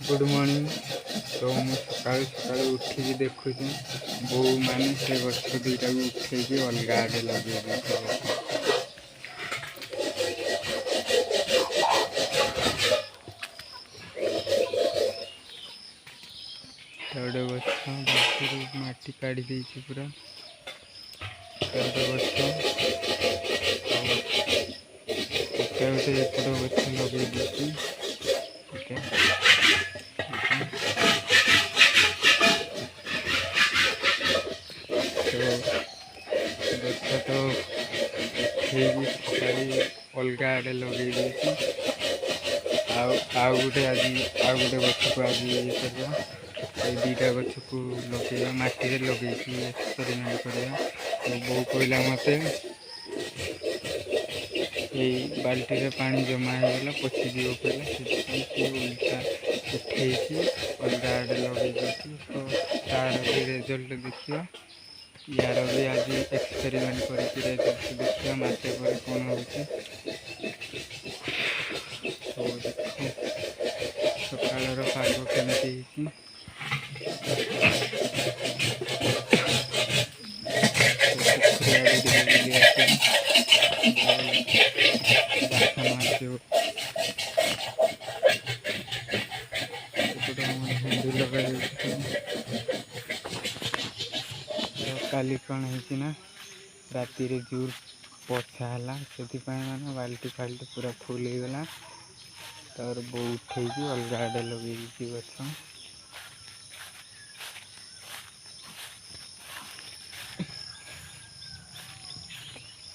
Good morning. तो मुझे सकाल सकाल उठी देखुचे बो मैंने से गछ दुईटा उठे अलग आड़े लगे गोटे गछ माटी काढ़ी देती पूरा गोटे गोटे एपट गछ लगे देती गछ तो उठे अलग आड़े लगे देती आउ गोटे गछ को आज ये कर दुईटा गछ को लगे मटी लगे एक्सपेरिमेंट करवा। तो बो कहला मत ये बाल्टी रे पानी जमा होगा पचिजी कहला उल्टा उठे अलग आड़े लगे तो तार भी रेजल्ट देखा यार भी आज एक्सपेरिमेंट करके रेजल्ट देखा मासे पर कौन हो सकाल पाग केमती काली कौन है राति रे जोर वर्षा है से माने बाल्टी फाल्टी पूरा फुल हो गला तर बो उठे अलग आड़े लगे गछ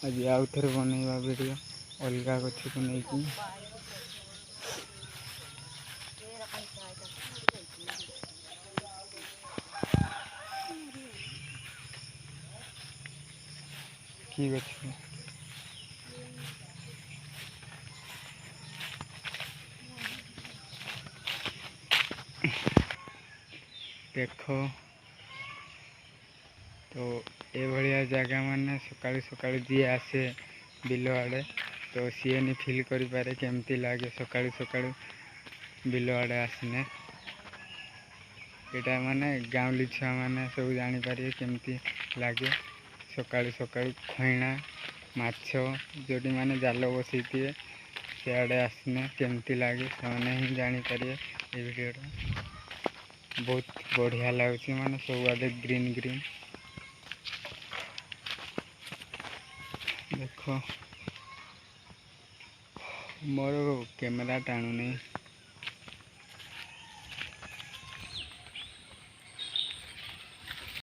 आज आउ थे बनवा वीडियो अलग गछ को लेकिन की गछ देख तो ये जगह माने सकाल सकाल जी आसे बिल आड़े तो सी नहीं फिल कर पारे केमती लगे सकाल सकाल बिल आड़े आसने यहाँ माने गाँवली छुआ मैंने सब जापर केमती लगे सकाल सकाल खैना माछ जो मैंने जाल बसई थे सियाड़े आसने केमती लगे से ही जापर ये वीडियो बहुत बढ़िया लगुच माने सब आड़े ग्रीन ग्रीन देख मोर कैमेरा टाणु नहीं।